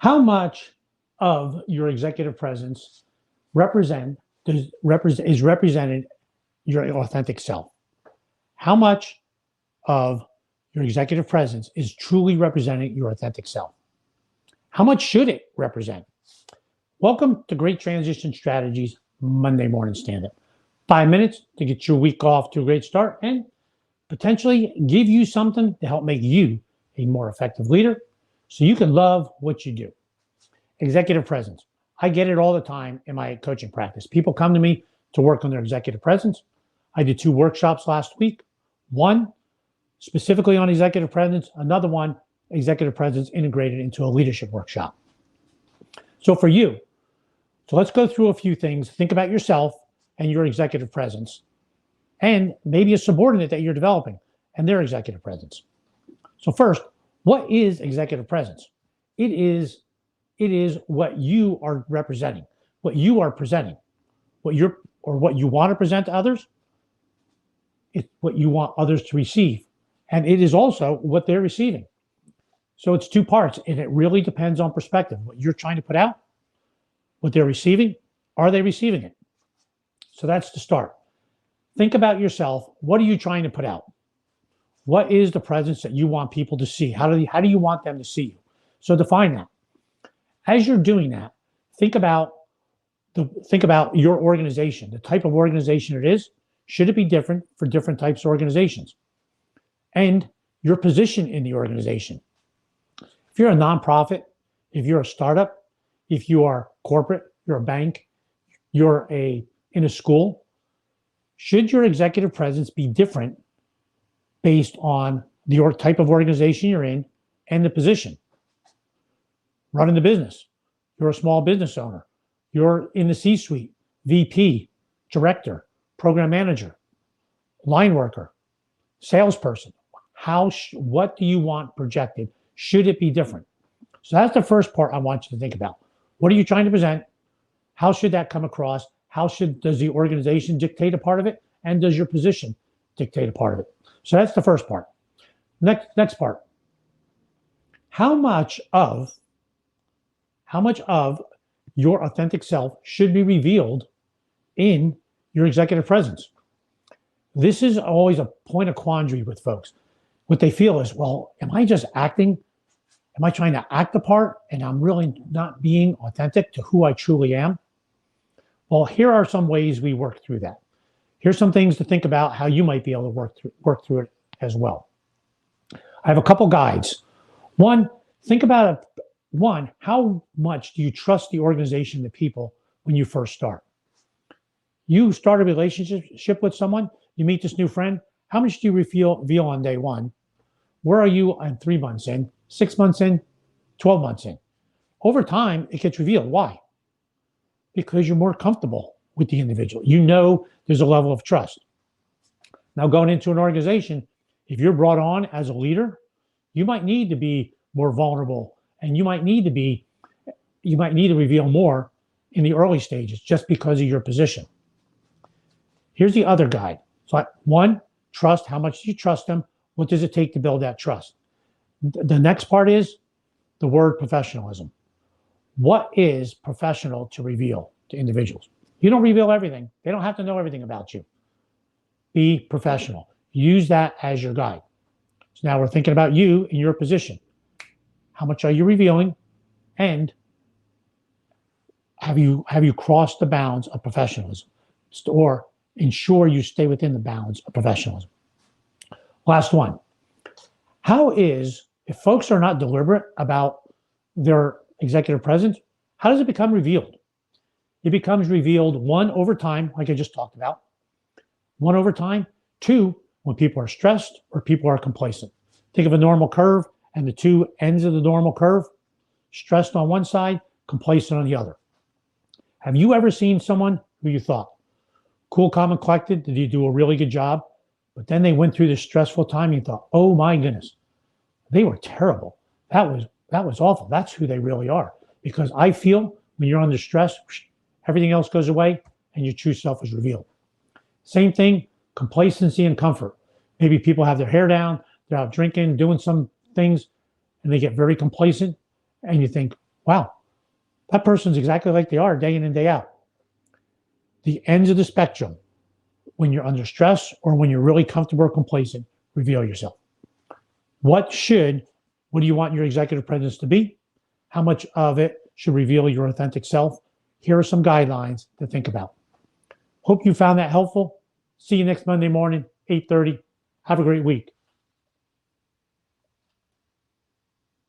How much of your executive presence is represented your authentic self? How much of your executive presence is truly representing your authentic self? How much should it represent? Welcome to Great Transition Strategies Monday Morning Stand-Up. 5 minutes to get your week off to a great start and potentially give you something to help make you a more effective leader so you can love what you do. Executive presence. I get it all the time in my coaching practice. People come to me to work on their executive presence. I did 2 workshops last week. One specifically on executive presence, another one, executive presence integrated into a leadership workshop. So for you, let's go through a few things. Think about yourself and your executive presence, and maybe a subordinate that you're developing and their executive presence. So first, what is executive presence? It is what you are representing, what you are presenting, what you want to present to others. It's what you want others to receive, and it is also what they're receiving. So it's 2 parts, and it really depends on perspective. What you're trying to put out, what they're receiving, are they receiving it? So that's the start. Think about yourself. What are you trying to put out? What is the presence that you want people to see? How do you want them to see you? So define that. As you're doing that, think about your organization, the type of organization it is. Should it be different for different types of organizations? And your position in the organization. If you're a nonprofit, if you're a startup, if you are corporate, you're a bank, you're in a school, should your executive presence be different based on the type of organization you're in and the position? Running the business, you're a small business owner, you're in the C-suite, VP, director, program manager, line worker, salesperson. What do you want projected? Should it be different? So that's the first part I want you to think about. What are you trying to present? How should that come across? Does the organization dictate a part of it? And does your position dictate a part of it? So that's the first part. Next part. How much of your authentic self should be revealed in your executive presence? This is always a point of quandary with folks. What they feel is, well, am I just acting? Am I trying to act the part and I'm really not being authentic to who I truly am? Well, here are some ways we work through that. Here's some things to think about how you might be able to work through it as well. I have a couple guides. One, think about how much do you trust the organization, the people, when you first start? You start a relationship with someone, you meet this new friend, how much do you reveal on day one? Where are you on 3 months in, 6 months in, 12 months in? Over time, it gets revealed. Why? Because you're more comfortable with the individual. You know there's a level of trust. Now, going into an organization, if you're brought on as a leader, you might need to be more vulnerable, and you might need to reveal more in the early stages just because of your position. Here's the other guide. So 1, trust. How much do you trust them? What does it take to build that trust? The next part is the word professionalism. What is professional to reveal to individuals? You don't reveal everything. They don't have to know everything about you. Be professional. Use that as your guide. So now we're thinking about you in your position. How much are you revealing? And have you crossed the bounds of professionalism? Or ensure you stay within the bounds of professionalism. Last one. If folks are not deliberate about their executive presence, how does it become revealed? It becomes revealed, 1, over time, like I just talked about. 1, over time. 2, when people are stressed or people are complacent. Think of a normal curve and the 2 ends of the normal curve, stressed on one side, complacent on the other. Have you ever seen someone who you thought, cool, calm, and collected, did you do a really good job? But then they went through this stressful time and you thought, oh my goodness, they were terrible. That was awful. That's who they really are. Because I feel when you're under stress, everything else goes away and your true self is revealed. Same thing, complacency and comfort. Maybe people have their hair down, they're out drinking, doing some things, and they get very complacent. And you think, wow, that person's exactly like they are day in and day out. The ends of the spectrum, when you're under stress or when you're really comfortable or complacent, reveal yourself. What do you want your executive presence to be? How much of it should reveal your authentic self? Here are some guidelines to think about. Hope you found that helpful. See you next Monday morning, 8:30. Have a great week.